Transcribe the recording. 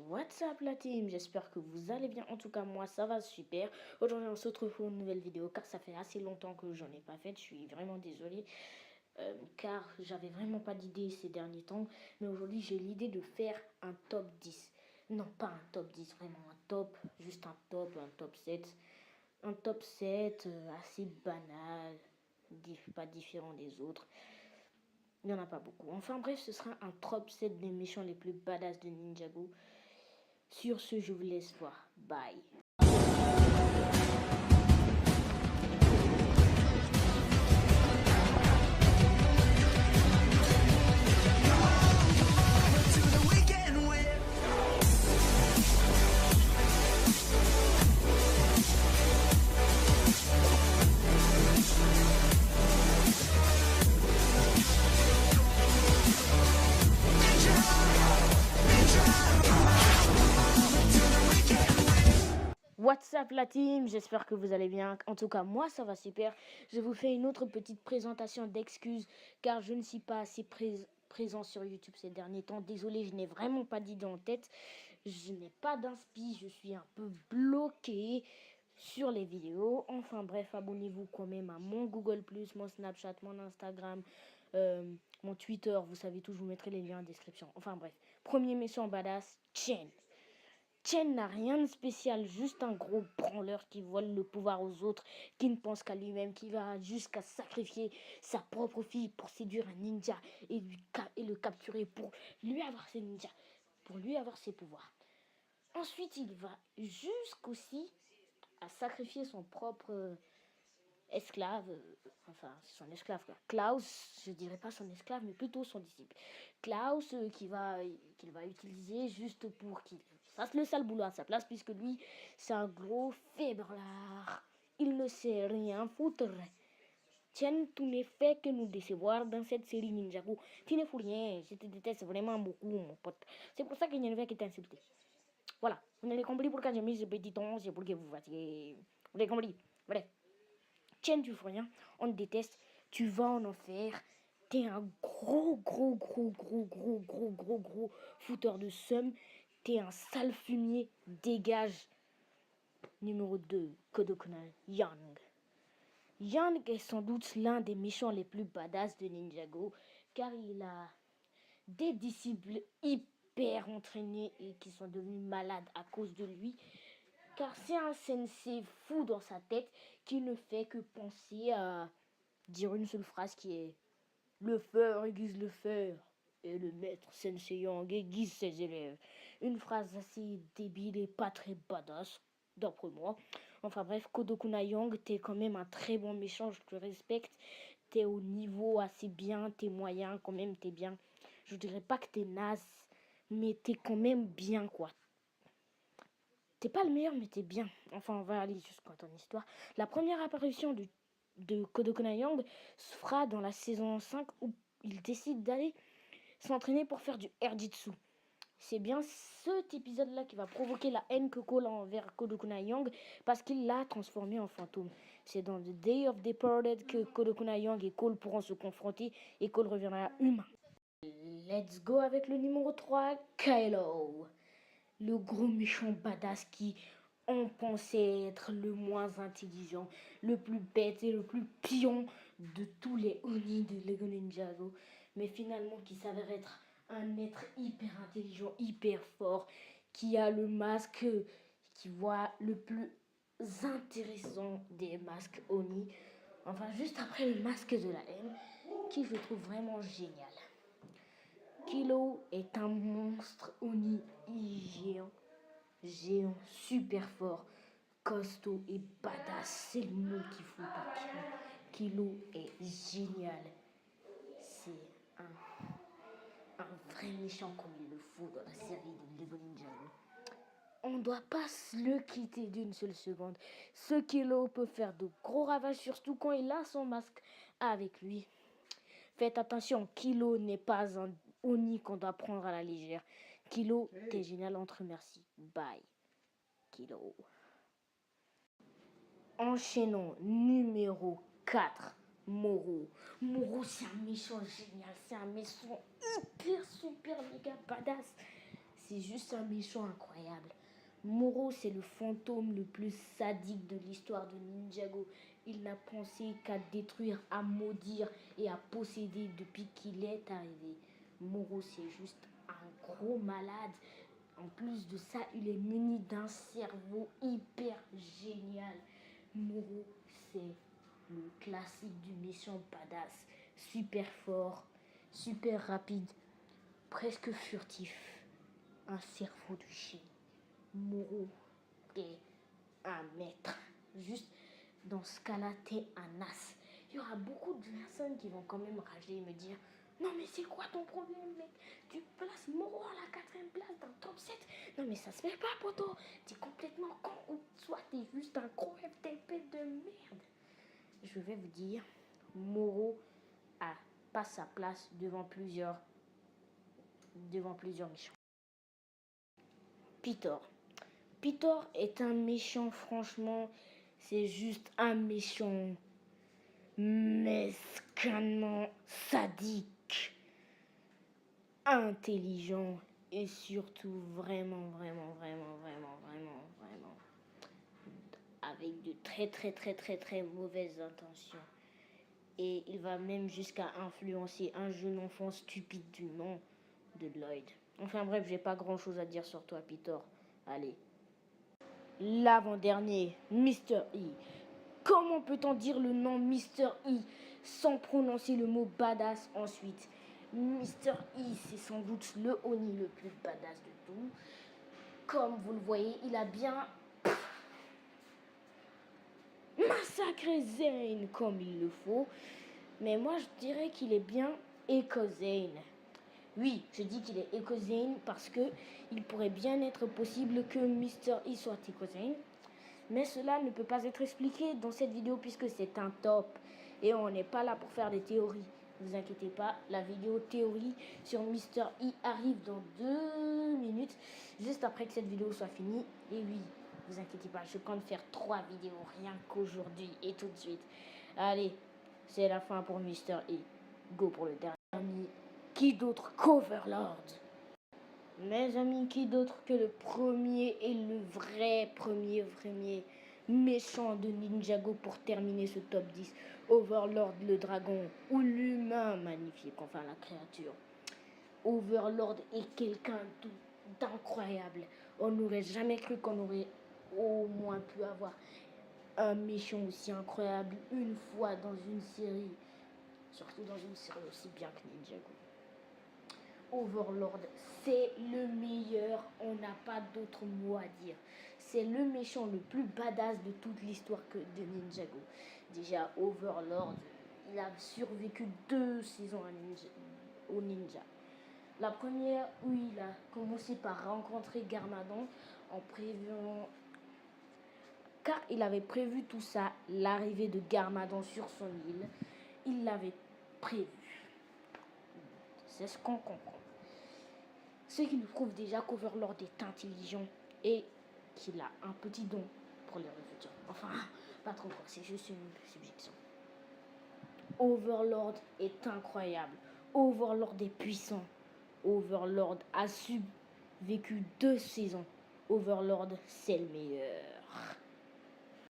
What's up la team, j'espère que vous allez bien, en tout cas moi ça va super. Aujourd'hui on se retrouve pour une nouvelle vidéo car ça fait assez longtemps que j'en ai pas fait, je suis vraiment désolée car j'avais vraiment pas d'idée ces derniers temps. Mais aujourd'hui j'ai l'idée de faire un top 10, non pas un top 10, vraiment un top, juste un top 7. Un top 7 assez banal, pas différent des autres. Il n'y en a pas beaucoup. Enfin bref, ce sera un top 7 des méchants les plus badass de Ninjago. Sur ce, je vous laisse voir. Bye. What's up la team, j'espère que vous allez bien. En tout cas, moi ça va super. Je vous fais une autre petite présentation d'excuses car je ne suis pas assez présent sur YouTube ces derniers temps. Désolé, je n'ai vraiment pas d'idée en tête. Je n'ai pas d'inspi, je suis un peu bloqué sur les vidéos. Enfin bref, abonnez-vous quand même à mon Google+, mon Snapchat, mon Instagram, mon Twitter. Vous savez tout, je vous mettrai les liens en description. Enfin bref, premier méchant badass, Chen. Chen n'a rien de spécial, juste un gros branleur qui vole le pouvoir aux autres, qui ne pense qu'à lui-même, qui va jusqu'à sacrifier sa propre fille pour séduire un ninja et le capturer pour lui avoir ses ninjas, pour lui avoir ses pouvoirs. Ensuite, il va jusqu'aussi à sacrifier son propre esclave, enfin son esclave quoi. Klaus, je dirais pas son esclave mais plutôt son disciple. Klaus qu'il va utiliser juste pour qu'il fasse le sale boulot à sa place puisque lui c'est un gros faiblard. Il ne sait rien foutre. Tiens, tu n'es fait que nous décevoir dans cette série Ninjago. Tu ne fous rien, je te déteste vraiment beaucoup mon pote. C'est pour ça qu'il n'y a rien qui t'insulte. Voilà, vous avez compris pourquoi j'ai mis ce petit ton, c'est pour que vous fassiez... Vous avez compris. Bref. Tiens, tu fais rien, on te déteste, tu vas en enfer, t'es un gros fouteur de seum, t'es un sale fumier, dégage. Numéro 2, Kodokuna Yang. Yang est sans doute l'un des méchants les plus badass de Ninjago, car il a des disciples hyper entraînés et qui sont devenus malades à cause de lui. Car c'est un sensei fou dans sa tête qui ne fait que penser à dire une seule phrase qui est « Le fer aiguise le fer » et le maître sensei Yang aiguise ses élèves. Une phrase assez débile et pas très badass, d'après moi. Enfin bref, Kodokuna Yang, t'es quand même un très bon méchant, je te respecte. T'es au niveau assez bien, t'es moyen quand même, t'es bien. Je dirais pas que t'es naze, mais t'es quand même bien quoi. T'es pas le meilleur, mais t'es bien. Enfin, on va aller jusqu'à ton histoire. La première apparition de Kodokuna Yang se fera dans la saison 5 où il décide d'aller s'entraîner pour faire du Airjitsu. C'est bien cet épisode-là qui va provoquer la haine que Cole a envers Kodokuna Yang parce qu'il l'a transformé en fantôme. C'est dans The Day of the Departed que Kodokuna Yang et Cole pourront se confronter et Cole reviendra humain. Let's go avec le numéro 3, Kylo. Le gros méchant badass qui on pensait être le moins intelligent, le plus bête et le plus pion de tous les Oni de Lego Ninjago, mais finalement qui s'avère être un être hyper intelligent, hyper fort, qui a le masque qui voit le plus intéressant des masques Oni, enfin juste après le masque de la haine, qui je trouve vraiment génial. Kilo est un monstre Oni géant, super fort, costaud et badass. C'est le mot qu'il faut pour Kilo. Kilo est génial. C'est un vrai méchant comme il le faut dans la série de Lego Ninjago. On ne doit pas le quitter d'une seule seconde. Ce Kilo peut faire de gros ravages, surtout quand il a son masque avec lui. Faites attention, Kilo n'est pas un Oni qu'on doit prendre à la légère. Kilo, t'es génial, on te remercie. Bye, Kilo. Enchaînons, numéro 4, Moro. Moro, c'est un méchant génial, c'est un méchant hyper, super, méga badass. c'est juste un méchant incroyable. Moro, c'est le fantôme le plus sadique de l'histoire de Ninjago. Il n'a pensé qu'à détruire, à maudire et à posséder depuis qu'il est arrivé. Moro, c'est juste un gros malade. En plus de ça, il est muni d'un cerveau hyper génial. Moro, c'est le classique du méchant badass. Super fort, super rapide, presque furtif. Un cerveau de chien. Moro est un maître. Juste dans ce cas-là, t'es un as. Il y aura beaucoup de personnes qui vont quand même rager et me dire non mais c'est quoi ton problème mec? Tu places Moro à la 4e place dans le top 7. Non mais ça se fait pas poto. T'es complètement con ou soit t'es juste un gros FTP de merde. Je vais vous dire, Moro a pas sa place devant plusieurs méchants. Pitor. Pitor est un méchant, franchement, c'est juste un méchant mesquinement sadique, intelligent et surtout vraiment avec de très mauvaises intentions. Et il va même jusqu'à influencer un jeune enfant stupide du nom de Lloyd. Enfin bref, j'ai pas grand chose à dire sur toi, Pitor. Allez. L'avant-dernier, Mr. E. Comment peut-on dire le nom Mr. E sans prononcer le mot badass ensuite? Mr. E, c'est sans doute le Oni le plus badass de tout. Comme vous le voyez, il a bien massacré Zane comme il le faut. Mais moi, je dirais qu'il est bien Eco-Zane. Oui, je dis qu'il est Eco-Zane parce que il pourrait bien être possible que Mr. E soit Eco-Zane. Mais cela ne peut pas être expliqué dans cette vidéo puisque c'est un top. Et on n'est pas là pour faire des théories. Ne vous inquiétez pas, la vidéo théorie sur Mr. E arrive dans 2 minutes, juste après que cette vidéo soit finie. Et oui, ne vous inquiétez pas, je compte faire 3 vidéos rien qu'aujourd'hui et tout de suite. Allez, c'est la fin pour Mr. E. Go pour le dernier. Qui d'autre qu'Overlord? Mes amis, qui d'autre que le premier et le vrai premier méchant de Ninjago pour terminer ce top 10? Overlord le dragon ou l'humain magnifique, enfin la créature. Overlord est quelqu'un d'incroyable. On n'aurait jamais cru qu'on aurait au moins pu avoir un méchant aussi incroyable une fois dans une série. Surtout dans une série aussi bien que Ninjago. Overlord, c'est le meilleur, on n'a pas d'autre mot à dire. C'est le méchant le plus badass de toute l'histoire de Ninjago. Déjà, Overlord, il a survécu 2 saisons au ninja. La première où il a commencé par rencontrer Garmadon en préviant... Car il avait prévu tout ça, l'arrivée de Garmadon sur son île. Il l'avait prévu. C'est ce qu'on comprend. Ce qui nous prouve déjà qu'Overlord est intelligent et qu'il a un petit don pour les futurs. Enfin, pas trop, c'est juste une subjection. Overlord est incroyable. Overlord est puissant. Overlord a vécu 2 saisons. Overlord, c'est le meilleur.